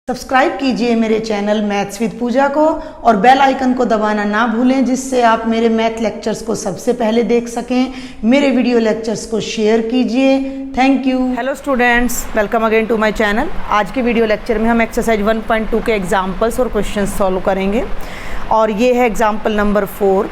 Subscribe कीजिए मेरे channel maths with पूजा को और बेल आइकन को दबाना ना भूलें, जिससे आप मेरे मैथ लेक्चर्स को सबसे पहले देख सकें। मेरे वीडियो लेक्चर्स को शेयर कीजिए। Thank you. Hello students, welcome again to my channel. आज के वीडियो लेक्चर में हम एक्सरसाइज 1.2 के एग्जाम्पल्स और क्वेश्चंस सॉल्व करेंगे और ये है एग्जाम्पल नंबर 4।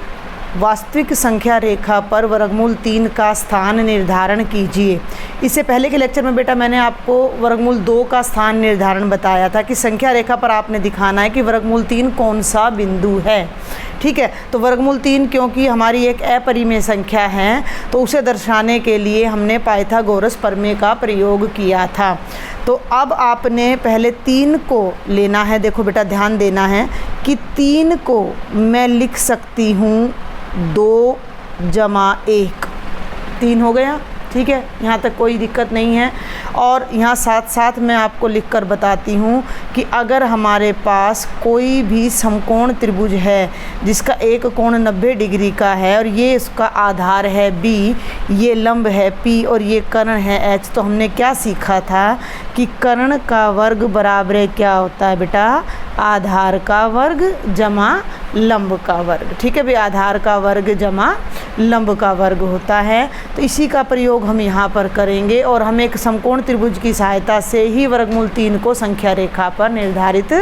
वास्तविक संख्या रेखा पर वर्गमूल 3 का स्थान निर्धारण कीजिए। इससे पहले के लेक्चर में बेटा मैंने आपको वर्गमूल 2 का स्थान निर्धारण बताया था कि संख्या रेखा पर आपने दिखाना है कि वर्गमूल 3 कौन सा बिंदु है। ठीक है, तो वर्गमूल 3 क्योंकि हमारी एक अपरिमेय संख्या है तो उसे दर्शाने के लिए हमने पाइथागोरस प्रमेय का प्रयोग किया था। तो अब आपने पहले 3 को लेना है। देखो बेटा ध्यान देना है कि 3 को मैं लिख सकती हूँ 2 जमा 1, 3 हो गया। ठीक है, यहाँ तक कोई दिक्कत नहीं है। और यहाँ साथ साथ मैं आपको लिखकर बताती हूँ कि अगर हमारे पास कोई भी समकोण त्रिभुज है जिसका एक कोण 90 डिग्री का है और ये इसका आधार है B, ये लंब है P और ये कर्ण है H, तो हमने क्या सीखा था कि कर्ण का वर्ग बराबर क्या होता है बेटा, आधार का वर्ग जमा लंब का वर्ग। ठीक है भाई, आधार का वर्ग जमा लंब का वर्ग होता है। तो इसी का प्रयोग हम यहाँ पर करेंगे और हम एक समकोण त्रिभुज की सहायता से ही वर्गमूल 3 को संख्या रेखा पर निर्धारित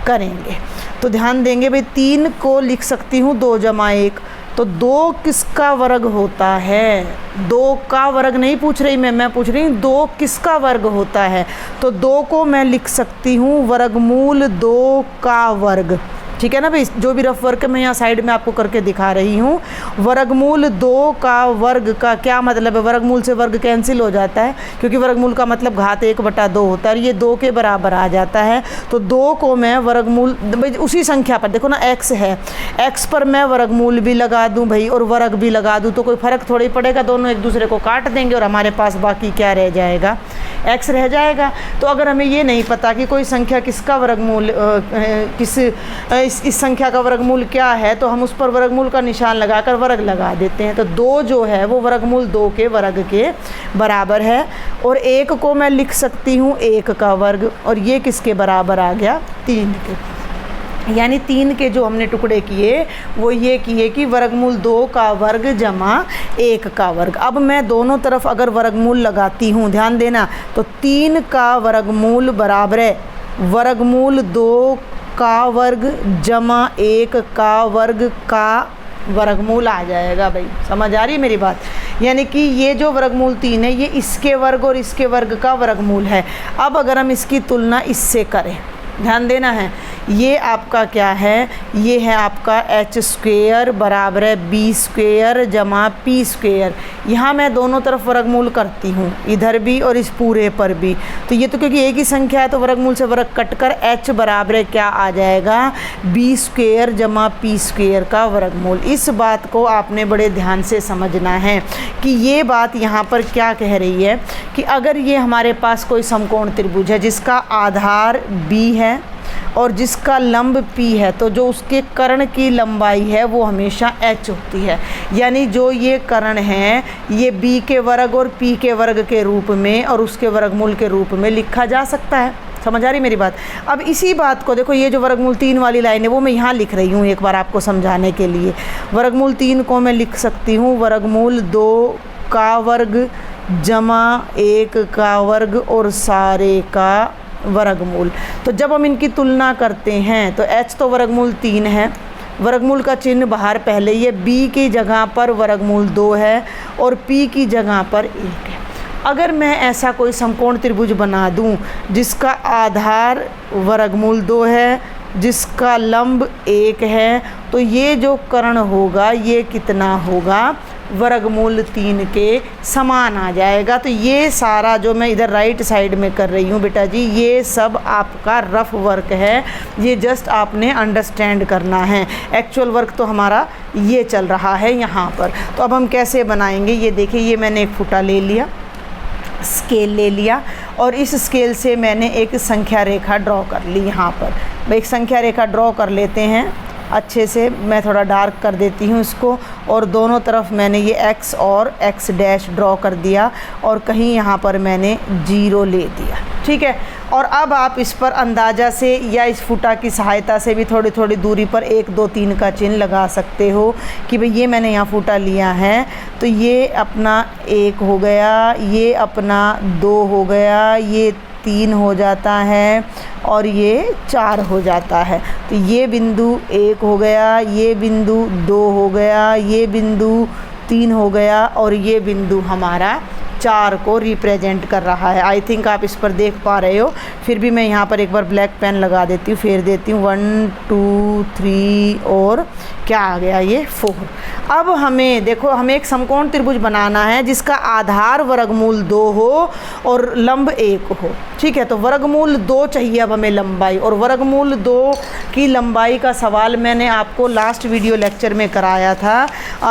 करेंगे। तो ध्यान देंगे भाई, 3 को लिख सकती हूँ 2 जमा 1, तो 2 किसका वर्ग होता है? 2 का वर्ग नहीं पूछ रही मैं पूछ रही हूँ 2 किसका वर्ग होता है। तो 2 को मैं लिख सकती हूँ वर्गमूल 2 का वर्ग। ठीक है ना भाई, जो भी रफ वर्क मैं यहाँ साइड में आपको करके दिखा रही हूँ। वर्गमूल 2 का वर्ग का क्या मतलब है? वर्गमूल से वर्ग कैंसिल हो जाता है क्योंकि वर्गमूल का मतलब घात 1/2 होता है और ये 2 के बराबर आ जाता है। तो 2 को मैं वर्गमूल उसी संख्या पर, देखो ना x है, x पर मैं वर्गमूल भी लगा दूँ भाई और वर्ग भी लगा दूँ तो कोई फ़र्क थोड़ी पड़ेगा, दोनों एक दूसरे को काट देंगे और हमारे पास बाकी क्या रह जाएगा, x रह जाएगा। तो अगर हमें ये नहीं पता कि कोई संख्या किसका वर्गमूल इस संख्या का वर्गमूल क्या है, तो हम उस पर वर्गमूल का निशान लगाकर वर्ग लगा देते हैं। तो 2 जो है वो वर्गमूल 2 के वर्ग के बराबर है और 1 को मैं लिख सकती हूँ 1 का वर्ग और ये किसके बराबर आ गया, 3 के। यानी 3 के जो हमने टुकड़े किए वो ये किए कि वर्गमूल 2 का वर्ग जमा 1 का वर्ग। अब मैं दोनों तरफ अगर वर्गमूल लगाती हूँ, ध्यान देना, तो 3 का वर्गमूल बराबर है वर्गमूल 2 का वर्ग जमा 1 का वर्ग का वर्गमूल आ जाएगा। भाई समझ आ रही है मेरी बात? यानी कि ये जो वर्गमूल 3 है ये इसके वर्ग और इसके वर्ग का वर्गमूल है। अब अगर हम इसकी तुलना इससे करें, ध्यान देना है, ये आपका क्या है, ये है आपका h² बराबर है b² जमा p²। यहाँ मैं दोनों तरफ वर्गमूल करती हूँ, इधर भी और इस पूरे पर भी। तो ये तो क्योंकि एक ही संख्या है तो वर्गमूल से वर्ग कटकर h बराबर क्या आ जाएगा, b² जमा p² का वर्गमूल। इस बात को आपने बड़े ध्यान से समझना है कि ये बात यहाँ पर क्या कह रही है कि अगर ये हमारे पास कोई समकोण त्रिभुज है जिसका आधार b है और जिसका लंब p है, तो जो उसके कर्ण की लंबाई है वो हमेशा h होती है। यानी जो ये कर्ण है ये b के वर्ग और p के वर्ग के रूप में और उसके वर्गमूल के रूप में लिखा जा सकता है। समझ आ रही मेरी बात? अब इसी बात को देखो, ये जो वर्गमूल 3 वाली लाइन है वो मैं यहाँ लिख रही हूँ एक बार आपको समझाने के लिए। वर्गमूल 3 को मैं लिख सकती हूँ वर्गमूल 2 का वर्ग जमा 1 का वर्ग और सारे का वर्गमूल। तो जब हम इनकी तुलना करते हैं तो h तो वर्गमूल 3 है, वर्गमूल का चिन्ह बाहर पहले, ये b की जगह पर वर्गमूल 2 है और p की जगह पर 1 है। अगर मैं ऐसा कोई समकोण त्रिभुज बना दूं जिसका आधार वर्गमूल 2 है, जिसका लंब 1 है, तो ये जो कर्ण होगा ये कितना होगा, वर्गमूल 3 के समान आ जाएगा। तो ये सारा जो मैं इधर राइट साइड में कर रही हूँ बेटा जी, ये सब आपका रफ वर्क है, ये जस्ट आपने अंडरस्टैंड करना है। एक्चुअल वर्क तो हमारा ये चल रहा है यहाँ पर। तो अब हम कैसे बनाएंगे ये देखिए, ये मैंने एक फुटा ले लिया, स्केल ले लिया और इस स्केल से मैंने एक संख्या रेखा ड्रॉ कर ली। यहाँ पर एक संख्या रेखा ड्रॉ कर लेते हैं अच्छे से, मैं थोड़ा डार्क कर देती हूँ इसको और दोनों तरफ मैंने ये x और x डैश ड्रॉ कर दिया और कहीं यहाँ पर मैंने 0 ले दिया। ठीक है, और अब आप इस पर अंदाज़ा से या इस फुटा की सहायता से भी थोड़ी थोड़ी दूरी पर 1 2 3 का चिन्ह लगा सकते हो कि भाई ये मैंने यहाँ फुटा लिया है तो ये अपना 1 हो गया, ये अपना 2 हो गया, ये 3 हो जाता है और ये 4 हो जाता है। तो ये बिंदु 1 हो गया, ये बिंदु 2 हो गया, ये बिंदु 3 हो गया और ये बिंदु हमारा 4 को रिप्रेजेंट कर रहा है। आई थिंक आप इस पर देख पा रहे हो। फिर भी मैं यहाँ पर एक बार ब्लैक पेन लगा देती हूँ, फेर देती हूँ। 1 2 3 और क्या आ गया ये 4। अब हमें देखो, हमें एक समकोण त्रिभुज बनाना है जिसका आधार वर्गमूल 2 हो और लंब 1 हो। ठीक है, तो वर्गमूल 2 चाहिए अब हमें लंबाई, और वर्गमूल 2 की लंबाई का सवाल मैंने आपको लास्ट वीडियो लेक्चर में कराया था,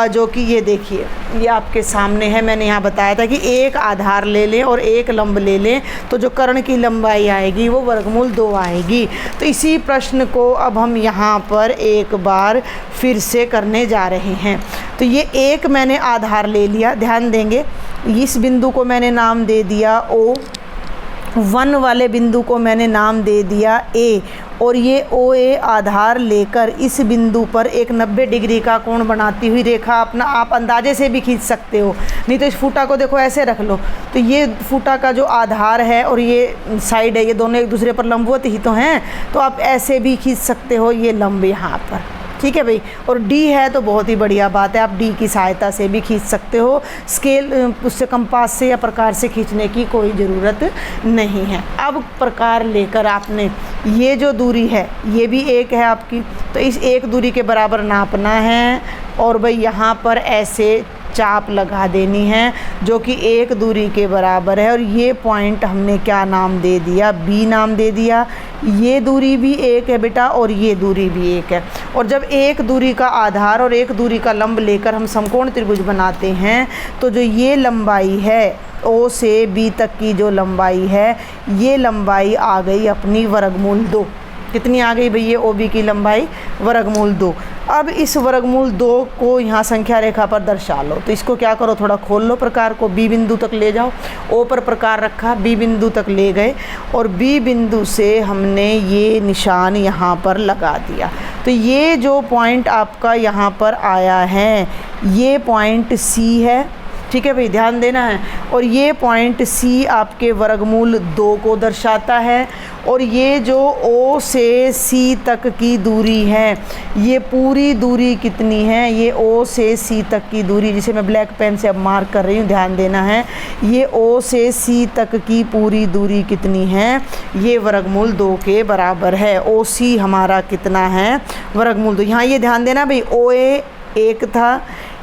जो कि ये देखिए ये आपके सामने है। मैंने यहाँ बताया था कि एक आधार ले लें और एक लंब ले लें तो जो कर्ण की लंबाई आएगी वो वर्गमूल 2 आएगी। तो इसी प्रश्न को अब हम यहाँ पर एक बार फिर से करने जा रहे हैं। तो ये एक मैंने आधार ले लिया, ध्यान देंगे इस बिंदु को मैंने नाम दे दिया O1 वाले बिंदु को मैंने नाम दे दिया A, और ये OA आधार लेकर इस बिंदु पर एक 90 डिग्री का कोण बनाती हुई रेखा अपना आप अंदाजे से भी खींच सकते हो, नहीं तो इस फूटा को देखो ऐसे रख लो। तो ये फूटा का जो आधार है और ये साइड है, ये दोनों एक दूसरे पर लंबवत ही तो हैं, तो आप ऐसे भी खींच सकते हो ये लंब यहाँ पर। ठीक है भाई, और D है तो बहुत ही बढ़िया बात है, आप D की सहायता से भी खींच सकते हो। स्केल उससे कंपास से या प्रकार से खींचने की कोई ज़रूरत नहीं है। अब प्रकार लेकर आपने ये जो दूरी है ये भी 1 है आपकी, तो इस 1 दूरी के बराबर नापना है और भाई यहाँ पर ऐसे चाप लगा देनी है जो कि 1 दूरी के बराबर है। और ये पॉइंट हमने क्या नाम दे दिया, B नाम दे दिया। ये दूरी भी 1 है बेटा और ये दूरी भी 1 है। और जब 1 दूरी का आधार और 1 दूरी का लंब लेकर हम समकोण त्रिभुज बनाते हैं तो जो ये लंबाई है O से B तक की जो लंबाई है, ये लंबाई आ गई अपनी वर्गमूल 2। कितनी आ गई भैया OB की लंबाई? वर्गमूल 2। अब इस वर्गमूल 2 को यहाँ संख्या रेखा पर दर्शा लो। तो इसको क्या करो, थोड़ा खोल लो प्रकार को, B बिंदु तक ले जाओ। O पर प्रकार रखा, B बिंदु तक ले गए और B बिंदु से हमने ये निशान यहाँ पर लगा दिया। तो ये जो पॉइंट आपका यहाँ पर आया है ये पॉइंट C है। ठीक है भाई, ध्यान देना है। और ये पॉइंट C आपके वर्गमूल 2 को दर्शाता है। और ये जो O से C तक की दूरी है, ये पूरी दूरी कितनी है, ये O से C तक की दूरी, जिसे मैं ब्लैक पेन से अब मार्क कर रही हूँ, ध्यान देना है। ये O से C तक की पूरी दूरी कितनी है, ये वर्गमूल 2 के बराबर है। OC हमारा कितना है, वर्गमूल 2। यहाँ ये ध्यान देना भाई, OA 1 था,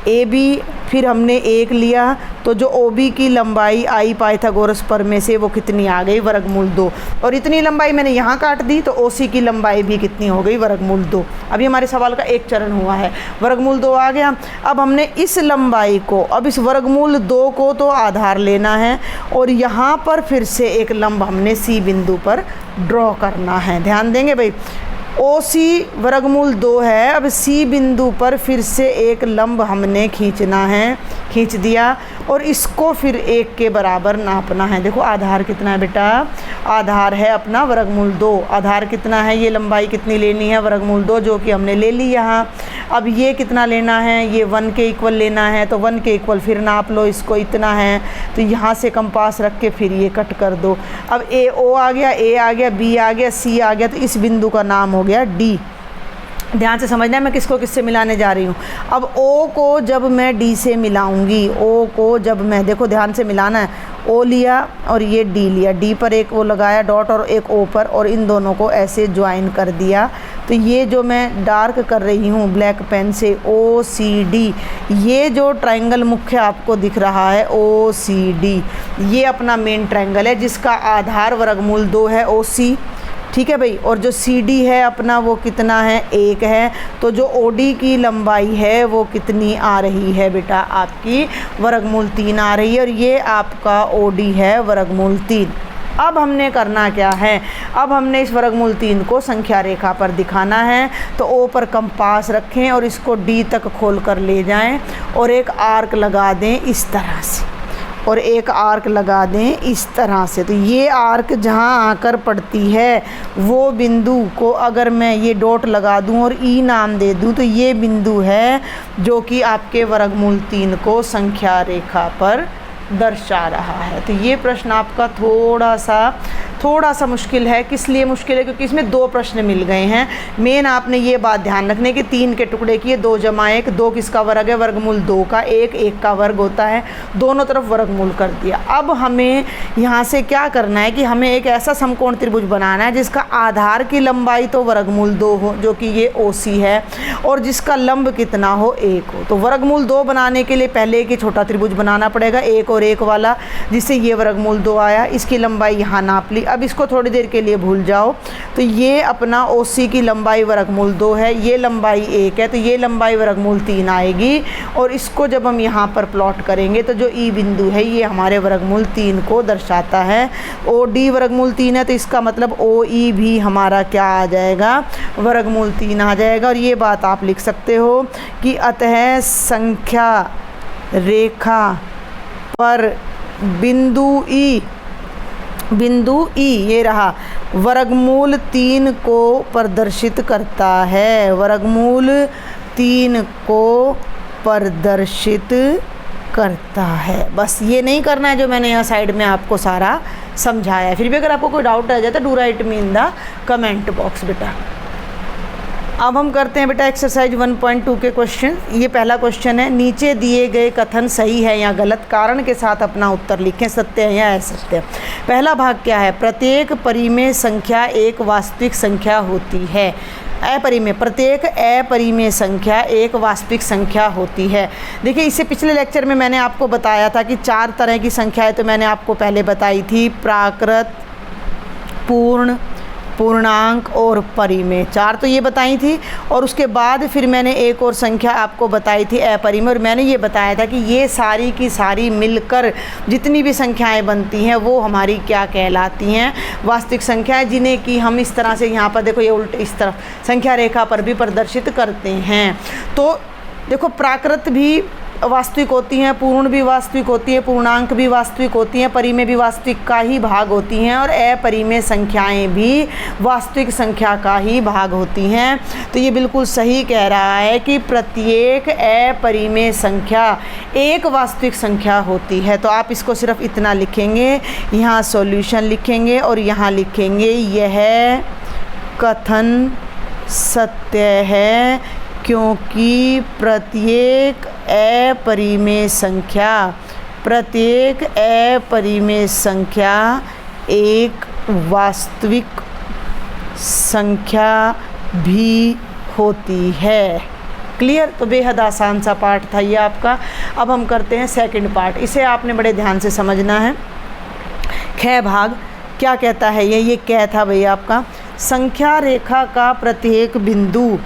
AB फिर हमने 1 लिया, तो जो OB की लंबाई आई पाइथागोरस प्रमेय से वो कितनी आ गई, वर्गमूल 2। और इतनी लंबाई मैंने यहाँ काट दी तो OC की लंबाई भी कितनी हो गई, वर्गमूल 2। अभी हमारे सवाल का एक चरण हुआ है, वर्गमूल 2 आ गया। अब हमने इस लंबाई को, अब इस वर्गमूल 2 को तो आधार लेना है और यहाँ पर फिर से एक लंब हमने C बिंदु पर ड्रॉ करना है। ध्यान देंगे भाई, OC वर्गमूल 2 है। अब C बिंदु पर फिर से एक लंब हमने खींचना है, खींच दिया और इसको फिर 1 के बराबर नापना है। देखो आधार कितना है बेटा, आधार है अपना वर्गमूल 2। आधार कितना है, ये लंबाई कितनी लेनी है, वर्गमूल 2, जो कि हमने ले ली यहाँ। अब ये कितना लेना है, ये 1 के इक्वल लेना है, तो 1 के इक्वल फिर नाप लो, इसको इतना है, तो यहाँ से कंपास रख के फिर ये कट कर दो। अब O आ गया, A आ गया, B आ गया, C आ गया, तो इस बिंदु का नाम हो गया D। ध्यान से समझना है मैं किसको किससे मिलाने जा रही हूँ। अब O को जब मैं D से मिलाऊंगी, O को जब मैं, देखो ध्यान से मिलाना है, O लिया और ये D लिया, D पर एक वो लगाया डॉट और एक O पर, और इन दोनों को ऐसे ज्वाइन कर दिया। तो ये जो मैं डार्क कर रही हूँ ब्लैक पेन से, OCD, ये जो ट्रायंगल मुख्य आपको दिख रहा है OCD, ये अपना मेन ट्रायंगल है जिसका आधार वर्गमूल 2 है, OC। ठीक है भाई, और जो CD है अपना वो कितना है, 1 है। तो जो OD की लंबाई है वो कितनी आ रही है बेटा, आपकी वर्गमूल 3 आ रही है, और ये आपका OD है वर्गमूल 3। अब हमने करना क्या है, अब हमने इस वर्गमूल 3 को संख्या रेखा पर दिखाना है। तो O पर कंपास रखें और इसको D तक खोल कर ले जाएं और एक आर्क लगा दें इस तरह से। और एक आर्क लगा दें इस तरह से। तो ये आर्क जहाँ आकर पड़ती है वो बिंदु को अगर मैं ये डॉट लगा दूं और ई नाम दे दूं तो ये बिंदु है जो कि आपके वर्गमूल 3 को संख्या रेखा पर दर्शा रहा है। तो ये प्रश्न आपका थोड़ा सा मुश्किल है। किस लिए मुश्किल है? क्योंकि इसमें 2 प्रश्न मिल गए हैं। मेन आपने ये बात ध्यान रखने कि 3 के टुकड़े किए, 2 जमा 1, 2 किसका वर्ग है? वर्गमूल 2 का, 1 का वर्ग होता है, दोनों तरफ वर्गमूल कर दिया। अब हमें यहाँ से क्या करना है कि हमें एक ऐसा समकोण त्रिभुज बनाना है जिसका आधार की लंबाई तो वर्गमूल 2 हो, जो कि ये OC है, और जिसका लंब कितना हो? 1 हो। तो वर्गमूल 2 बनाने के लिए पहले एक ही छोटा त्रिभुज बनाना पड़ेगा, 1 और 1 वाला, जिससे ये वर्गमूल 2 आया। इसकी लंबाई यहाँ नाप ली। अब इसको थोड़ी देर के लिए भूल जाओ। तो ये अपना OC की लंबाई वर्गमूल 2 है, ये लंबाई 1 है, तो ये लंबाई वर्गमूल 3 आएगी। और इसको जब हम यहाँ पर प्लॉट करेंगे तो जो E बिंदु है ये हमारे वर्गमूल 3 को दर्शाता है। OD वर्गमूल 3 है, तो इसका मतलब OE भी हमारा क्या आ जाएगा? वर्गमूल 3 आ जाएगा। और ये बात आप लिख सकते हो कि अतः संख्या रेखा पर बिंदु E ये रहा वर्गमूल 3 को प्रदर्शित करता है, वर्गमूल 3 को प्रदर्शित करता है। बस ये नहीं करना है जो मैंने यहाँ साइड में आपको सारा समझाया है। फिर भी अगर आपको कोई डाउट रह जाता है do right me in the comment box बेटा। अब हम करते हैं बेटा एक्सरसाइज 1.2 के क्वेश्चन। ये पहला क्वेश्चन है, नीचे दिए गए कथन सही है या गलत, कारण के साथ अपना उत्तर लिखें, सत्य है या असत्य। पहला भाग क्या है? प्रत्येक परिमेय संख्या एक वास्तविक संख्या होती है। प्रत्येक अपरिमेय संख्या एक वास्तविक संख्या होती है। देखिए, इससे पिछले लेक्चर में मैंने आपको बताया था कि 4 तरह की संख्याएं तो मैंने आपको पहले बताई थी, प्राकृत, पूर्ण, पूर्णांक और परिमेय। 4 तो ये बताई थी। और उसके बाद फिर मैंने एक और संख्या आपको बताई थी अपरिमेय, और मैंने ये बताया था कि ये सारी की सारी मिलकर जितनी भी संख्याएं बनती हैं वो हमारी क्या कहलाती हैं? वास्तविक संख्याएं, जिन्हें कि हम इस तरह से यहाँ पर देखो ये उल्ट इस तरफ संख्या रेखा पर भी प्रदर्शित करते हैं। तो देखो, प्राकृत भी वास्तविक होती हैं, पूर्ण भी वास्तविक होती है, पूर्णांक भी वास्तविक होती हैं, परिमेय भी वास्तविक का ही भाग होती हैं, और अपरिमेय संख्याएं भी वास्तविक संख्या का ही भाग होती हैं। तो ये बिल्कुल सही कह रहा है कि प्रत्येक अपरिमेय संख्या एक वास्तविक संख्या होती है। तो आप इसको सिर्फ इतना लिखेंगे, यहाँ सॉल्यूशन लिखेंगे और यहाँ लिखेंगे यह कथन सत्य है क्योंकि प्रत्येक अपरिमेय संख्या एक वास्तविक संख्या भी होती है। क्लियर? तो बेहद आसान सा पार्ट था ये आपका। अब हम करते हैं सेकंड पार्ट। इसे आपने बड़े ध्यान से समझना है। ख भाग क्या कहता है? ये क्या था भैया आपका? संख्या रेखा का प्रत्येक बिंदु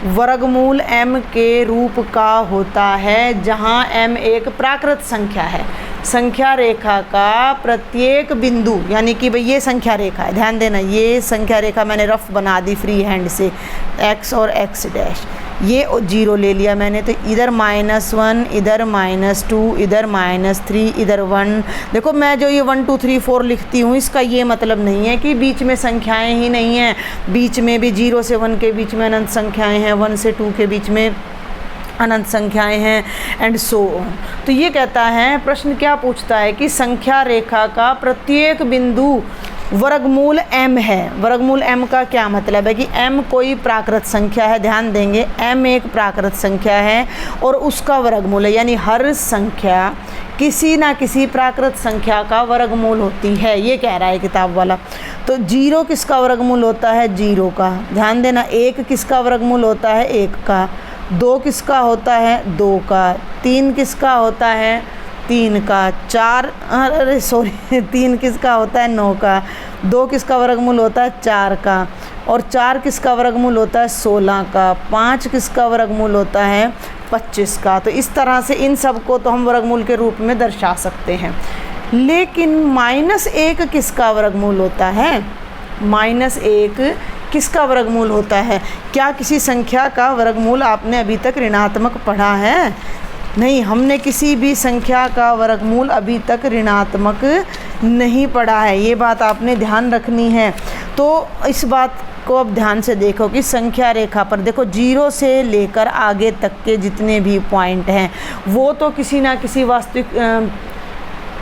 वर्गमूल m के रूप का होता है, जहाँ m एक प्राकृत संख्या है। संख्या रेखा का प्रत्येक बिंदु, यानी कि भाई ये संख्या रेखा है, ध्यान देना, ये संख्या रेखा मैंने रफ बना दी फ्री हैंड से, x और x डैश, ये 0 ले लिया मैंने, तो इधर -1, इधर -2, इधर -3, इधर 1। देखो, मैं जो ये 1 2 3 4 लिखती हूँ, इसका ये मतलब नहीं है कि बीच में संख्याएं ही नहीं हैं। बीच में भी 0 से 1 के बीच में अनंत संख्याएं हैं, 1 से 2 के बीच में अनंत संख्याएं हैं, एंड सो ऑन। तो ये कहता है, प्रश्न क्या पूछता है कि संख्या रेखा का प्रत्येक बिंदु वर्गमूल m है। वर्गमूल m का क्या मतलब है कि m कोई प्राकृत संख्या है, ध्यान देंगे, m एक प्राकृत संख्या है और उसका वर्गमूल है, यानी हर संख्या किसी ना किसी प्राकृत संख्या का वर्गमूल होती है, ये कह रहा है किताब वाला। तो 0 किसका वर्गमूल होता है? 0 का, ध्यान देना। 1 किसका वर्गमूल होता है? 1 का। 2 किसका होता है? 2 का। 3 किसका होता है? 3 का। 3 किसका होता है? 9 का। 2 किसका वर्गमूल होता है? 4 का। और 4 किसका वर्गमूल होता है? 16 का। 5 किसका वर्गमूल होता है? 25 का। तो इस तरह से इन सब को तो हम वर्गमूल के रूप में दर्शा सकते हैं। लेकिन -1 किसका वर्गमूल होता है? -1 किसका वर्गमूल होता है? क्या किसी संख्या का वर्गमूल आपने अभी तक ऋणात्मक पढ़ा है? नहीं, हमने किसी भी संख्या का वर्गमूल अभी तक ऋणात्मक नहीं पढ़ा है, ये बात आपने ध्यान रखनी है। तो इस बात को अब ध्यान से देखो कि संख्या रेखा पर देखो 0 से लेकर आगे तक के जितने भी पॉइंट हैं वो तो किसी ना किसी वास्तविक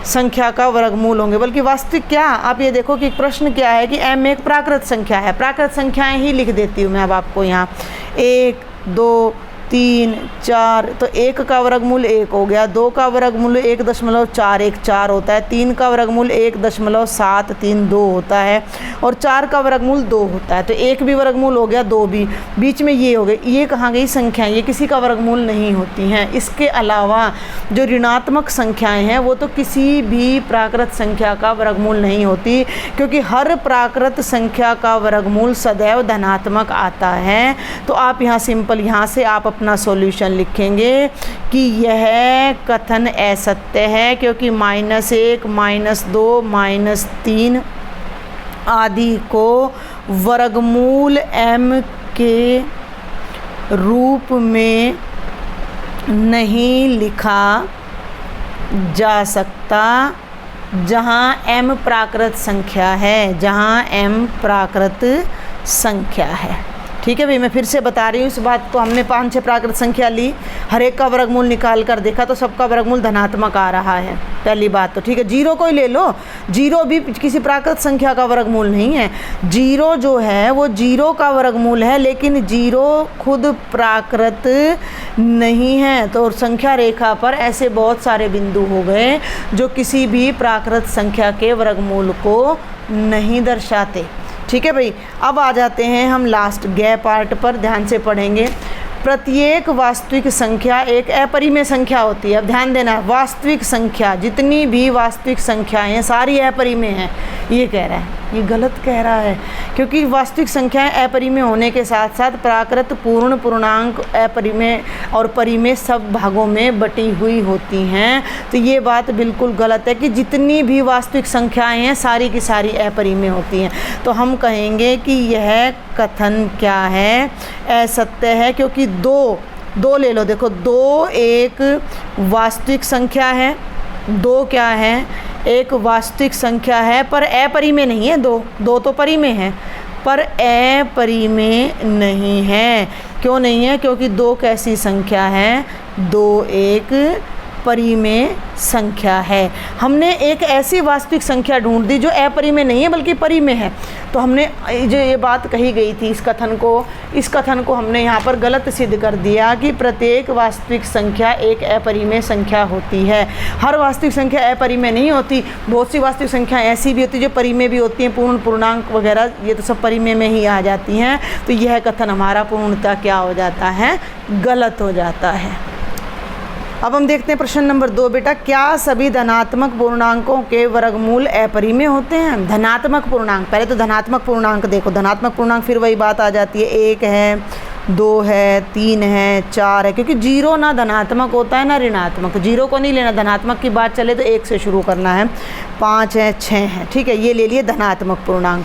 संख्या का वर्गमूल होंगे। बल्कि वास्तविक क्या, आप ये देखो कि प्रश्न क्या है कि m एक प्राकृत संख्या है। प्राकृत संख्याएं ही लिख देती हूँ मैं अब आपको यहाँ, 1 2 3 4, तो 1 का वर्गमूल 1 हो गया, 2 का वर्गमूल 1.414 होता है, 3 का वर्गमूल 1.732 होता है और 4 का वर्गमूल 2 होता है। तो 1 भी वर्गमूल हो गया, 2 भी, बीच में ये हो गए, ये कहाँ गई संख्याएं, ये किसी का वर्गमूल नहीं होती हैं। इसके अलावा जो ऋणात्मक संख्याएं हैं वो तो किसी भी प्राकृत संख्या का वर्गमूल नहीं होती, क्योंकि हर प्राकृत संख्या का वर्गमूल सदैव धनात्मक आता है। तो आप यहाँ सिंपल यहाँ से आप अपना सॉल्यूशन लिखेंगे कि यह कथन असत्य है, क्योंकि -1 -2 -3 आदि को वर्गमूल m के रूप में नहीं लिखा जा सकता जहाँ m प्राकृत संख्या है, जहाँ m प्राकृत संख्या है। ठीक है भाई, मैं फिर से बता रही हूँ इस बात को। हमने 5-6 प्राकृत संख्या ली, हर एक का वर्गमूल निकाल कर देखा तो सबका वर्गमूल धनात्मक आ रहा है, पहली बात तो। ठीक है, 0 को ही ले लो, 0 भी किसी प्राकृत संख्या का वर्गमूल नहीं है। 0 जो है वो 0 का वर्गमूल है, लेकिन 0 खुद प्राकृत नहीं है। तो संख्या रेखा पर ऐसे बहुत सारे बिंदु हो गए जो किसी भी प्राकृत संख्या के वर्गमूल को नहीं दर्शाते। ठीक है भाई, अब आ जाते हैं हम लास्ट ग पार्ट पर, ध्यान से पढ़ेंगे। प्रत्येक वास्तविक संख्या एक अपरिमेय संख्या होती है। अब ध्यान देना, वास्तविक संख्या, जितनी भी वास्तविक संख्याएं हैं सारी अपरिमेय हैं, ये कह रहा है। ये गलत कह रहा है, क्योंकि वास्तविक संख्याएं अपरिमेय होने के साथ साथ प्राकृत, पूर्ण, पूर्णांक, अपरिमेय और परिमेय सब भागों में बटी हुई होती हैं। तो ये बात बिल्कुल गलत है कि जितनी भी वास्तविक संख्याएं हैं सारी की सारी अपरिमेय होती हैं। तो हम कहेंगे कि यह कथन क्या है, असत्य है, क्योंकि दो ले लो, देखो 2 एक वास्तविक संख्या है, 2 क्या है, एक वास्तविक संख्या है पर अपरिमेय नहीं है। 2 तो परिमेय है पर अपरिमेय नहीं है। क्यों नहीं है? क्योंकि 2 कैसी संख्या है, 2 एक परिमेय संख्या है। हमने एक ऐसी वास्तविक संख्या ढूंढ दी जो अपरिमेय नहीं है बल्कि परिमेय है। तो हमने जो ये बात कही गई थी इस कथन को हमने यहाँ पर गलत सिद्ध कर दिया कि प्रत्येक वास्तविक संख्या एक अपरिमेय संख्या होती है। हर वास्तविक संख्या अपरिमेय नहीं होती, बहुत सी वास्तविक संख्या ऐसी भी होती है जो परिमेय भी होती हैं, पूर्ण, पूर्णांक वगैरह, ये तो सब परिमेय में ही आ जाती हैं। तो यह कथन हमारा पूर्णतः क्या हो जाता है, गलत हो जाता है। अब हम देखते हैं प्रश्न नंबर 2। बेटा, क्या सभी धनात्मक पूर्णांकों के वर्गमूल अपरिमेय होते हैं? धनात्मक पूर्णांक, पहले तो धनात्मक पूर्णांक देखो। धनात्मक पूर्णांक फिर वही बात आ जाती है, 1 है, 2 है, 3 है, 4 है, क्योंकि 0 ना धनात्मक होता है ना ऋणात्मक। 0 को नहीं लेना, धनात्मक की बात चले तो 1 से शुरू करना है। 5 है, 6 है, ठीक है, ये ले लिए धनात्मक पूर्णांक।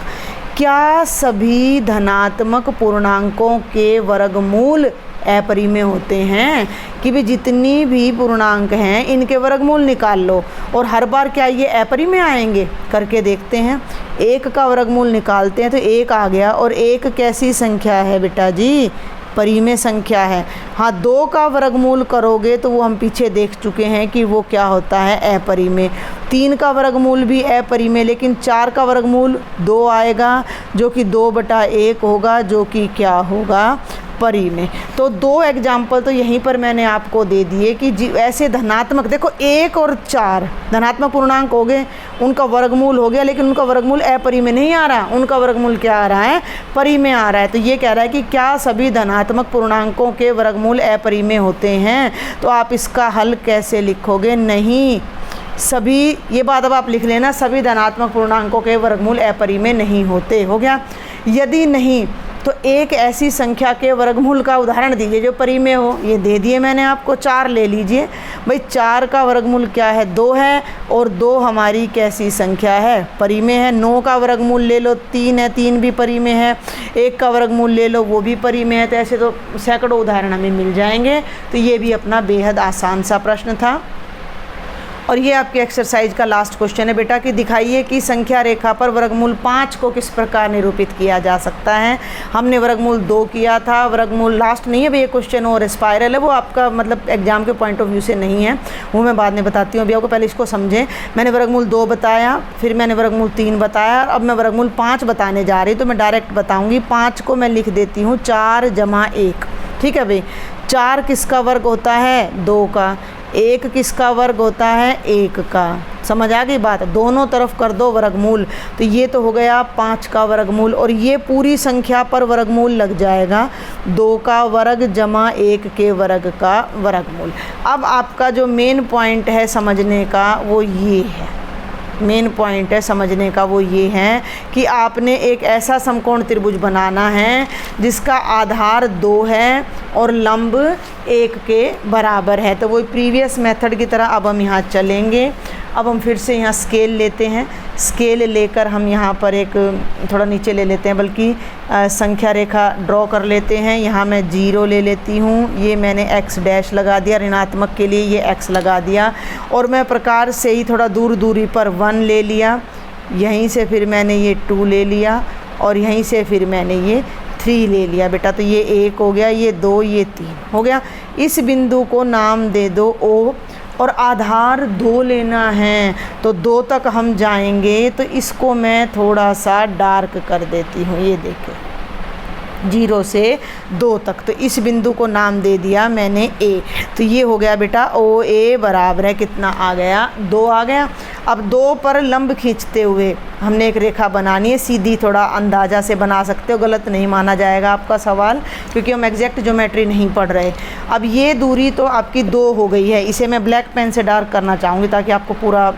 क्या सभी धनात्मक पूर्णांकों के वर्गमूल अपरिमेय होते हैं? कि भी जितनी भी पूर्णांक हैं इनके वर्गमूल निकाल लो, और हर बार क्या ये अपरिमेय आएंगे? करके देखते हैं। 1 का वर्गमूल निकालते हैं तो 1 आ गया, और 1 कैसी संख्या है बेटा जी? परिमेय संख्या है। हाँ, 2 का वर्गमूल करोगे तो वो हम पीछे देख चुके हैं कि वो क्या होता है, अपरिमेय। 3 का वर्गमूल भी अपरिमेय, लेकिन 4 का वर्गमूल 2 आएगा जो कि 2/1 होगा, जो कि क्या होगा, परिमेय। तो 2 एग्जाम्पल तो यहीं पर मैंने आपको दे दिए कि ऐसे धनात्मक, देखो 1 और 4 धनात्मक पूर्णांक हो गए, उनका वर्गमूल हो गया, लेकिन उनका वर्गमूल अपरिमेय नहीं आ रहा, उनका वर्गमूल क्या आ रहा है, परिमेय आ रहा है। तो ये कह रहा है कि क्या सभी धनात्मक पूर्णांकों के वर्गमूल अपरिमेय होते हैं? तो आप इसका हल कैसे लिखोगे? नहीं, सभी, ये बात अब आप लिख लेना, सभी धनात्मक पूर्णांकों के वर्गमूल अपरिमेय नहीं होते। हो गया? यदि नहीं तो एक ऐसी संख्या के वर्गमूल का उदाहरण दीजिए जो परिमेय हो। ये दे दिए मैंने आपको, 4 ले लीजिए भाई। 4 का वर्गमूल क्या है? 2 है, और 2 हमारी कैसी संख्या है? परिमेय है। 9 का वर्गमूल ले लो, 3 है, 3 भी परिमेय है। 1 का वर्गमूल ले लो, वो भी परिमेय है। तो ऐसे तो सैकड़ों उदाहरण हमें मिल जाएंगे। तो ये भी अपना बेहद आसान सा प्रश्न था। और ये आपके एक्सरसाइज का लास्ट क्वेश्चन है बेटा कि दिखाइए कि संख्या रेखा पर वर्गमूल 5 को किस प्रकार निरूपित किया जा सकता है। हमने वर्गमूल 2 किया था। वर्गमूल लास्ट नहीं है भाई, ये क्वेश्चन और स्पाइरल है, वो आपका मतलब एग्जाम के पॉइंट ऑफ व्यू से नहीं है, वो मैं बाद में बताती हूँ। अभी आपको पहले इसको समझें। मैंने वर्गमूल 2 बताया, फिर मैंने वर्गमूल 3 बताया, और अब मैं वर्गमूल 5 बताने जा रही हूँ। तो मैं डायरेक्ट बताऊँगी। 5 को मैं लिख देती हूँ 4 + 1। ठीक है भाई। 4 किसका वर्ग होता है? 2 का। 1 किसका वर्ग होता है? 1 का। समझ आ गई बात? दोनों तरफ कर दो वर्गमूल। तो ये तो हो गया 5 का वर्गमूल, और ये पूरी संख्या पर वर्गमूल लग जाएगा 2 का वर्ग जमा 1 के वर्ग का वर्गमूल। अब आपका जो मेन पॉइंट है समझने का वो ये है, मेन पॉइंट है समझने का वो ये है कि आपने एक ऐसा समकोण त्रिभुज बनाना है जिसका आधार 2 है और लंब 1 के बराबर है। तो वो प्रीवियस मेथड की तरह अब हम यहाँ चलेंगे। अब हम फिर से यहाँ स्केल लेते हैं। स्केल लेकर हम यहाँ पर एक थोड़ा नीचे ले लेते हैं, बल्कि संख्या रेखा ड्रॉ कर लेते हैं। यहाँ मैं 0 ले लेती हूँ। ये मैंने x डैश लगा दिया, ऋणात्मक के लिए ये x लगा दिया। और मैं प्रकार से ही थोड़ा दूरी पर 1 ले लिया। यहीं से फिर मैंने ये 2 ले लिया, और यहीं से फिर मैंने ये 3 ले लिया बेटा। तो ये 1 हो गया, ये 2, ये 3 हो गया। इस बिंदु को नाम दे दो O, और आधार 2 लेना है। तो 2 तक हम जाएंगे, तो इसको मैं थोड़ा सा डार्क कर देती हूँ। ये देखिए 0 से 2 तक। तो इस बिंदु को नाम दे दिया मैंने A। तो ये हो गया बेटा OA बराबर है कितना आ गया? 2 आ गया। अब 2 पर लंब खींचते हुए हमने एक रेखा बनानी है सीधी। थोड़ा अंदाज़ा से बना सकते हो, गलत नहीं माना जाएगा आपका सवाल, क्योंकि हम एग्जैक्ट ज्योमेट्री नहीं पढ़ रहे। अब ये दूरी तो आपकी 2 हो गई है। इसे मैं ब्लैक पेन से डार्क करना चाहूँगी ताकि आपको पूरा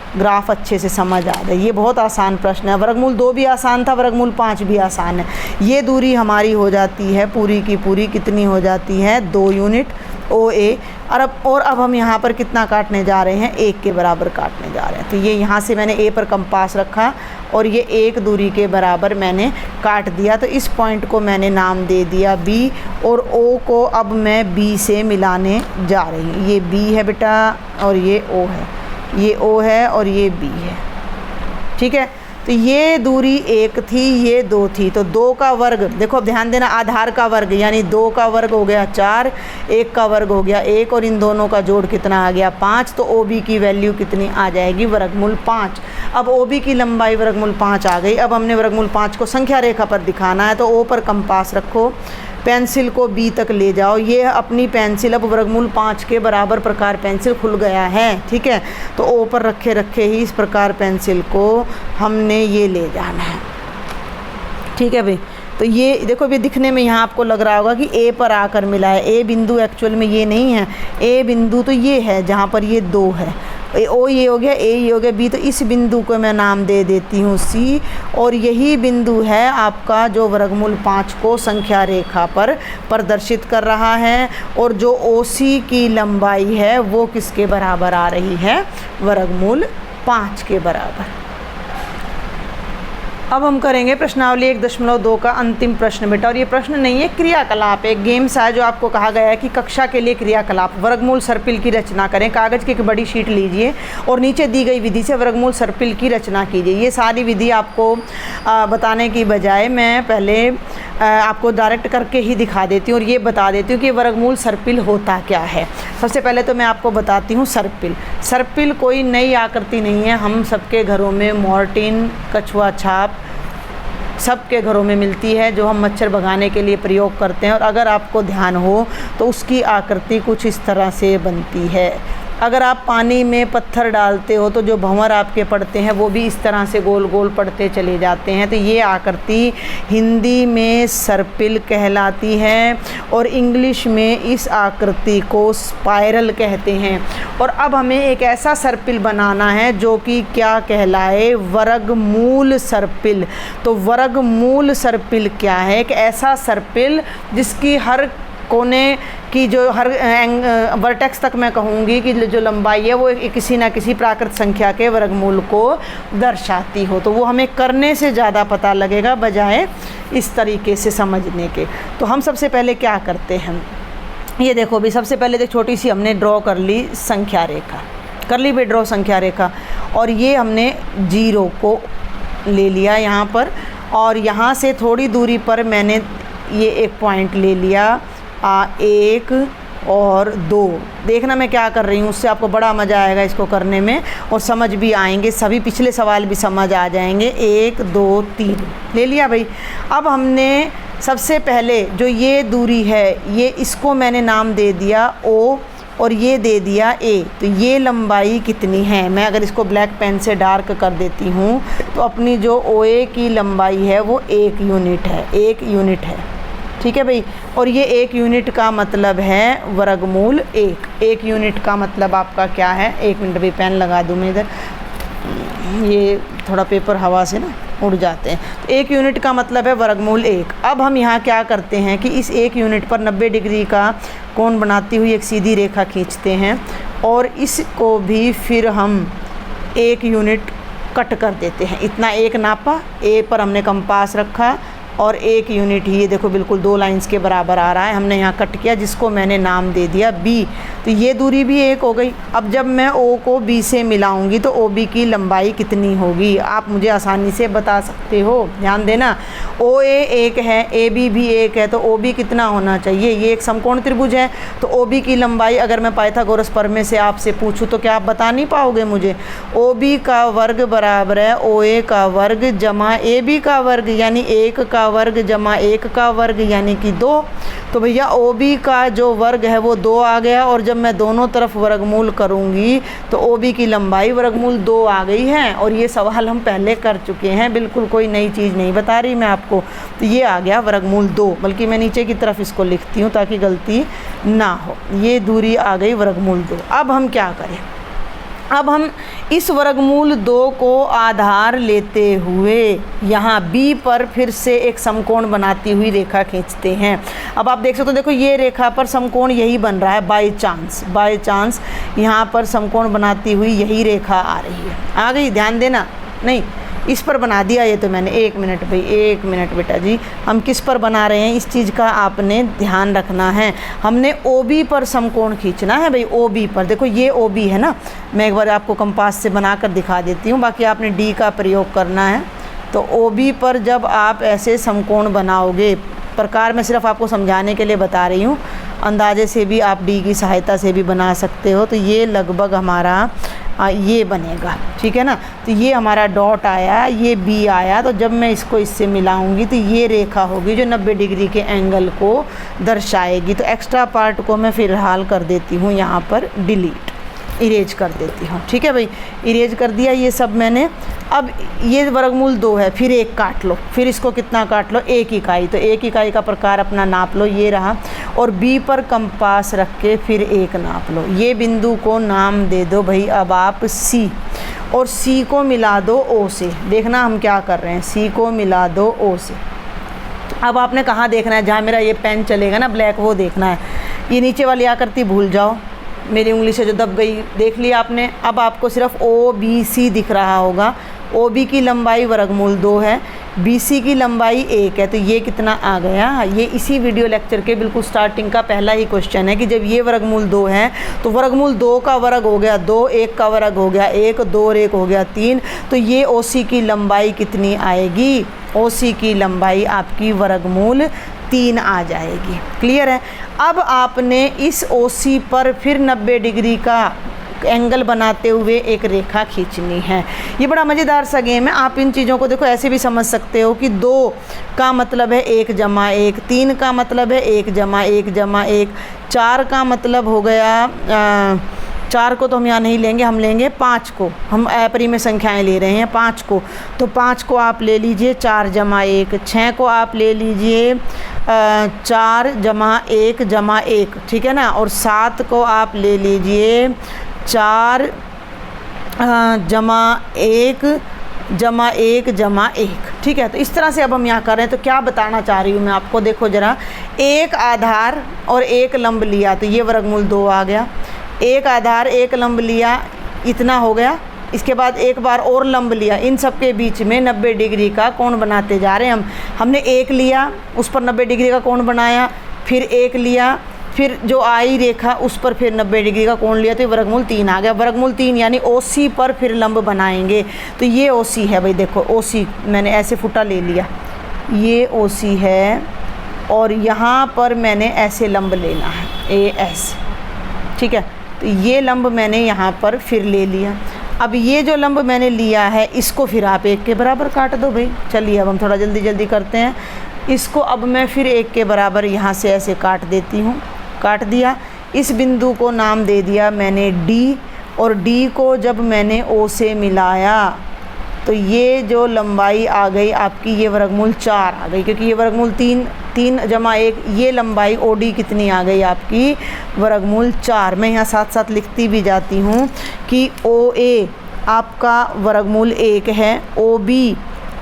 ग्राफ अच्छे से समझ आ जाए। ये बहुत आसान प्रश्न है। वर्गमूल 2 भी आसान था, वर्गमूल 5 भी आसान है। ये दूरी हमारी हो जाती है पूरी की पूरी, कितनी हो जाती है? 2 यूनिट OA। और अब हम यहाँ पर कितना काटने जा रहे हैं? 1 के बराबर काटने जा रहे हैं। तो ये यहाँ से मैंने A पर कंपास रखा, और ये 1 दूरी के बराबर मैंने काट दिया। तो इस पॉइंट को मैंने नाम दे दिया B, और O को अब मैं B से मिलाने जा रही हूँ। ये B है बेटा, और ये O है। ये O है और ये B है। ठीक है। तो ये दूरी 1 थी, ये 2 थी। तो 2 का वर्ग, देखो अब ध्यान देना, आधार का वर्ग यानी 2 का वर्ग हो गया 4, 1 का वर्ग हो गया 1, और इन दोनों का जोड़ कितना आ गया? 5। तो OB की वैल्यू कितनी आ जाएगी? वर्गमूल 5। अब OB की लंबाई वर्गमूल 5 आ गई। अब हमने वर्गमूल 5 को संख्या रेखा पर दिखाना है। तो O पर कंपास रखो, पेंसिल को B तक ले जाओ। ये अपनी पेंसिल अब वर्गमूल 5 के बराबर प्रकार पेंसिल खुल गया है। ठीक है। तो O पर रखे रखे ही इस प्रकार पेंसिल को हमने ये ले जाना है। ठीक है भाई। तो ये देखो भी दिखने में यहाँ आपको लग रहा होगा कि A पर आकर मिला है। A बिंदु एक्चुअल में ये नहीं है। A बिंदु तो ये है जहाँ पर ये 2 है। O ये हो गया, A ये हो गया, B। तो इस बिंदु को मैं नाम दे देती हूँ C, और यही बिंदु है आपका जो वर्गमूल 5 को संख्या रेखा पर प्रदर्शित कर रहा है। और जो OC की लंबाई है वो किसके बराबर आ रही है? वर्गमूल 5 के बराबर। अब हम करेंगे प्रश्नावली 1.2 का अंतिम प्रश्न बेटा। और ये प्रश्न नहीं है, क्रियाकलाप, एक गेम्स है जो आपको कहा गया है कि कक्षा के लिए क्रियाकलाप वर्गमूल सर्पिल की रचना करें। कागज़ की एक बड़ी शीट लीजिए और नीचे दी गई विधि से वर्गमूल सर्पिल की रचना कीजिए। ये सारी विधि आपको बताने की बजाय मैं पहले आपको डायरेक्ट करके ही दिखा देती हूँ और ये बता देती हूँ कि वर्गमूल सर्पिल होता क्या है। सबसे पहले तो मैं आपको बताती हूँ सर्पिल। सर्पिल कोई नई आकृति नहीं है, हम सबके घरों में मॉर्टिन, कछुआ छाप सबके घरों में मिलती है, जो हम मच्छर भगाने के लिए प्रयोग करते हैं। और अगर आपको ध्यान हो तो उसकी आकृति कुछ इस तरह से बनती है। अगर आप पानी में पत्थर डालते हो तो जो भंवर आपके पड़ते हैं वो भी इस तरह से गोल गोल पड़ते चले जाते हैं। तो ये आकृति हिंदी में सर्पिल कहलाती है और इंग्लिश में इस आकृति को स्पाइरल कहते हैं। और अब हमें एक ऐसा सर्पिल बनाना है जो कि क्या कहलाए, वर्गमूल सर्पिल। तो वर्गमूल सर्पिल क्या है? एक ऐसा सर्पिल जिसकी हर कोने की जो हर वर्टेक्स तक मैं कहूँगी कि जो लंबाई है वो किसी ना किसी प्राकृत संख्या के वर्गमूल को दर्शाती हो। तो वो हमें करने से ज़्यादा पता लगेगा बजाय इस तरीके से समझने के। तो हम सबसे पहले क्या करते हैं, ये देखो भी, सबसे पहले तो छोटी सी हमने ड्रॉ कर ली संख्या रेखा, कर ली भाई ड्रॉ संख्या रेखा। और ये हमने 0 को ले लिया यहाँ पर, और यहाँ से थोड़ी दूरी पर मैंने ये एक पॉइंट ले लिया 1 और 2। देखना मैं क्या कर रही हूँ, उससे आपको बड़ा मज़ा आएगा इसको करने में और समझ भी आएंगे, सभी पिछले सवाल भी समझ आ जाएंगे। 1 2 3 ले लिया भाई। अब हमने सबसे पहले जो ये दूरी है, ये इसको मैंने नाम दे दिया O और ये दे दिया A। तो ये लंबाई कितनी है, मैं अगर इसको ब्लैक पेन से डार्क कर देती हूँ तो अपनी जो OA की लंबाई है वो 1 यूनिट है, 1 यूनिट है। ठीक है भाई। और ये 1 यूनिट का मतलब है वर्गमूल 1। 1 यूनिट का मतलब आपका क्या है, 1 मिनट भी पेन लगा दूँ मैं इधर, ये थोड़ा पेपर हवा से ना उड़ जाते हैं। तो 1 यूनिट का मतलब है वर्गमूल 1। अब हम यहाँ क्या करते हैं कि इस 1 यूनिट पर 90 डिग्री का कोण बनाती हुई एक सीधी रेखा खींचते हैं और इसको भी फिर हम 1 यूनिट कट कर देते हैं। इतना 1 नापा, A पर हमने कंपास रखा और 1 यूनिट ही ये देखो बिल्कुल 2 लाइंस के बराबर आ रहा है, हमने यहाँ कट किया जिसको मैंने नाम दे दिया B। तो ये दूरी भी 1 हो गई। अब जब मैं O को B से मिलाऊंगी तो OB की लंबाई कितनी होगी, आप मुझे आसानी से बता सकते हो। ध्यान देना, OA 1 है, AB भी 1 है, तो OB कितना होना चाहिए। ये एक समकोण त्रिभुज है, तो OB की लंबाई अगर मैं पाइथागोरस प्रमेय से आपसे पूछूं तो क्या आप बता नहीं पाओगे मुझे। OB का वर्ग बराबर है OA का वर्ग जमा AB का वर्ग, यानी 1 का वर्ग जमा 1 का वर्ग यानी कि 2। तो भैया OB का जो वर्ग है वो 2 आ गया, और जब मैं दोनों तरफ वर्गमूल करूंगी तो OB की लंबाई वर्गमूल 2 आ गई है। और ये सवाल हम पहले कर चुके हैं, बिल्कुल कोई नई चीज़ नहीं बता रही मैं आपको। तो ये आ गया वर्गमूल 2, बल्कि मैं नीचे की तरफ इसको लिखती हूँ ताकि गलती ना हो। ये दूरी आ गई वर्गमूल 2। अब हम क्या करें, अब हम इस वर्गमूल 2 को आधार लेते हुए यहाँ B पर फिर से एक समकोण बनाती हुई रेखा खींचते हैं। अब आप देख सकते हो, देखो ये रेखा पर समकोण यही बन रहा है, बाय चांस यहाँ पर समकोण बनाती हुई यही रेखा आ रही है। आ गई, ध्यान देना, नहीं इस पर बना दिया ये तो मैंने। 1 मिनट भाई, 1 मिनट बेटा जी, हम किस पर बना रहे हैं इस चीज़ का आपने ध्यान रखना है। हमने OB पर समकोण खींचना है भाई, OB पर। देखो ये OB है ना, मैं एक बार आपको कंपास से बना कर दिखा देती हूँ, बाकी आपने D का प्रयोग करना है। तो OB पर जब आप ऐसे समकोण बनाओगे, प्रकार मैं सिर्फ आपको समझाने के लिए बता रही हूँ, अंदाजे से भी आप D की सहायता से भी बना सकते हो। तो ये लगभग हमारा ये बनेगा, ठीक है ना। तो ये हमारा डॉट आया, ये B आया, तो जब मैं इसको इससे मिलाऊंगी तो ये रेखा होगी जो 90 डिग्री के एंगल को दर्शाएगी। तो एक्स्ट्रा पार्ट को मैं फ़िलहाल कर देती हूँ यहाँ पर डिलीट, इरेज कर देती हूँ। ठीक है भाई, इरेज कर दिया ये सब मैंने। अब ये वर्गमूल 2 है, फिर 1 काट लो, फिर इसको कितना काट लो, 1 इकाई। तो 1 इकाई का प्रकार अपना नाप लो, ये रहा। और B पर कंपास रख के फिर 1 नाप लो। ये बिंदु को नाम दे दो भाई अब आप C, और C को मिला दो O से। देखना हम क्या कर रहे हैं, C को मिला दो O से। अब आपने कहाँ देखना है, जहाँ मेरा ये पेन चलेगा ना ब्लैक, वो देखना है। ये नीचे वाली आकृति भूल जाओ, मेरी उंगली से जो दब गई, देख लिया आपने। अब आपको सिर्फ OBC दिख रहा होगा। OB की लंबाई वर्गमूल 2 है, BC की लंबाई 1 है। तो ये कितना आ गया, ये इसी वीडियो लेक्चर के बिल्कुल स्टार्टिंग का पहला ही क्वेश्चन है कि जब ये वर्गमूल 2 है तो वर्गमूल 2 का वर्ग हो गया 2, 1 का वर्ग हो गया 1, 2 और 1 हो गया 3। तो ये OC की लंबाई कितनी आएगी, OC की लंबाई आपकी वर्गमूल 3 आ जाएगी। क्लियर है। अब आपने इस OC पर फिर 90 डिग्री का एंगल बनाते हुए एक रेखा खींचनी है। ये बड़ा मज़ेदार सा गेम है। आप इन चीज़ों को देखो ऐसे भी समझ सकते हो कि 2 का मतलब है 1 जमा 1, 3 का मतलब है 1 जमा 1 जमा 1, 4 का मतलब हो गया 4 को तो हम यहाँ नहीं लेंगे, हम लेंगे 5 को। हम अपरिमेय संख्याएं ले रहे हैं 5 को, तो 5 को आप ले लीजिए 4 जमा 1। 6 को आप ले लीजिए 4 जमा 1 जमा 1, ठीक है ना। और 7 को आप ले लीजिए 4 जमा 1 जमा 1 जमा 1, ठीक है। तो इस तरह से अब हम यहाँ कर रहे हैं। तो क्या बताना चाह रही हूँ मैं आपको, देखो ज़रा, एक आधार और एक लंब लिया तो ये वर्गमूल 2 आ गया। एक आधार एक लंब लिया, इतना हो गया। इसके बाद एक बार और लंब लिया, इन सब के बीच में 90 डिग्री का कोण बनाते जा रहे हैं हम। हमने एक लिया, उस पर 90 डिग्री का कोण बनाया, फिर एक लिया, फिर जो आई रेखा उस पर फिर 90 डिग्री का कोण लिया, तो ये वर्गमूल 3 आ गया। वर्गमूल 3 यानी OC पर फिर लंब बनाएंगे। तो ये OC है भाई, देखो OC मैंने ऐसे फुटा ले लिया, ये OC है, और यहाँ पर मैंने ऐसे लंब लेना है AS, ठीक है। तो ये लंब मैंने यहाँ पर फिर ले लिया। अब ये जो लंब मैंने लिया है इसको फिर आप 1 के बराबर काट दो भाई। चलिए अब हम थोड़ा जल्दी जल्दी करते हैं। इसको अब मैं फिर 1 के बराबर यहाँ से ऐसे काट देती हूँ। काट दिया। इस बिंदु को नाम दे दिया मैंने D, और D को जब मैंने O से मिलाया तो ये जो लंबाई आ गई आपकी, ये वर्गमूल 4 आ गई, क्योंकि ये वर्गमूल 3 जमा 1, ये लंबाई OD कितनी आ गई आपकी, वर्गमूल 4। मैं यहाँ साथ साथ लिखती भी जाती हूँ कि OA आपका वर्गमूल 1 है, OB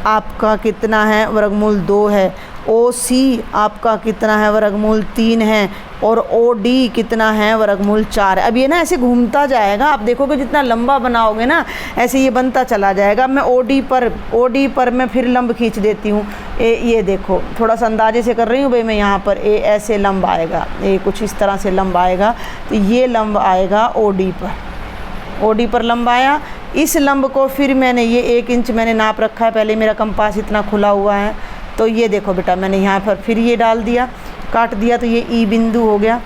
आपका कितना है, वर्गमूल 2 है, OC आपका कितना है, वर्गमूल 3 है, और OD कितना है, वर्गमूल 4 है। अब ये ना ऐसे घूमता जाएगा, आप देखोगे जितना लंबा बनाओगे ना ऐसे ये बनता चला जाएगा। मैं OD पर मैं फिर लंब खींच देती हूँ। ये देखो, थोड़ा सा अंदाजे से कर रही हूँ भाई मैं, यहाँ पर ऐसे लंब आएगा, कुछ इस तरह से लंब आएगा। तो ये लंब आएगा OD पर लंब आया। इस लंब को फिर मैंने ये 1 इंच मैंने नाप रखा है, पहले मेरा कंपास इतना खुला हुआ है। तो ये देखो बेटा, मैंने यहाँ पर फिर ये डाल दिया, काट दिया, तो ये E बिंदु हो गया।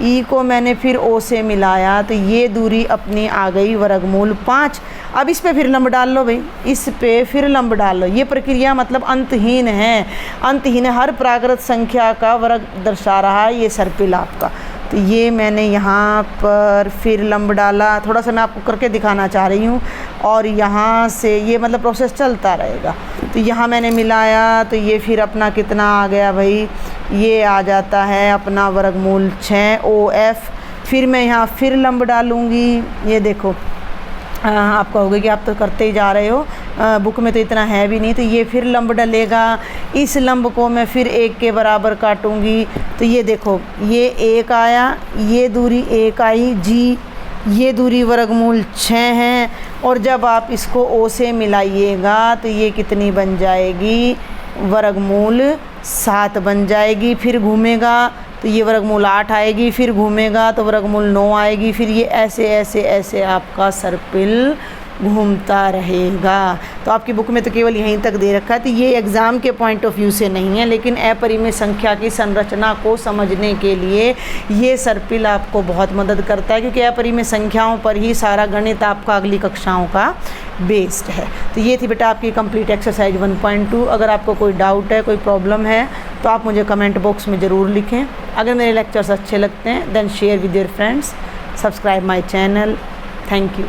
E को मैंने फिर O से मिलाया, तो ये दूरी अपनी आ गई वर्गमूल 5। अब इस पे फिर लंब डाल लो भाई, इस पे फिर लंब डाल लो। ये प्रक्रिया मतलब अंतहीन है, अंतहीन है। हर प्राकृत संख्या का वर्ग दर्शा रहा है ये सर्पिल आपका। तो ये मैंने यहाँ पर फिर लंब डाला, थोड़ा सा मैं आपको करके दिखाना चाह रही हूँ, और यहाँ से ये मतलब प्रोसेस चलता रहेगा। तो यहाँ मैंने मिलाया, तो ये फिर अपना कितना आ गया भाई, ये आ जाता है अपना वर्गमूल 6 OF। फिर मैं यहाँ फिर लंब डालूँगी। ये देखो, आप कहोगे कि आप तो करते ही जा रहे हो, बुक में तो इतना है भी नहीं। तो ये फिर लंब डलेगा, इस लंब को मैं फिर 1 के बराबर काटूंगी। तो ये देखो, ये 1 आया, ये दूरी 1 आई G, ये दूरी वर्गमूल 6 है। और जब आप इसको O से मिलाइएगा तो ये कितनी बन जाएगी, वर्गमूल 7 बन जाएगी। फिर घूमेगा तो ये वर्गमूल 8 आएगी, फिर घूमेगा तो वर्गमूल 9 आएगी। फिर ये ऐसे ऐसे ऐसे आपका सर्पिल घूमता रहेगा। तो आपकी बुक में तो केवल यहीं तक दे रखा है। तो ये एग्ज़ाम के पॉइंट ऑफ व्यू से नहीं है, लेकिन अपरिमेय संख्या की संरचना को समझने के लिए ये सर्पिल आपको बहुत मदद करता है, क्योंकि अपरिमेय संख्याओं पर ही सारा गणित आपका अगली कक्षाओं का बेस्ड है। तो ये थी बेटा आपकी कंप्लीट एक्सरसाइज 1.2। अगर आपको कोई डाउट है, कोई प्रॉब्लम है, तो आप मुझे कमेंट बॉक्स में ज़रूर लिखें। अगर मेरे लेक्चर्स अच्छे लगते हैं then share with your friends, subscribe my channel. Thank you.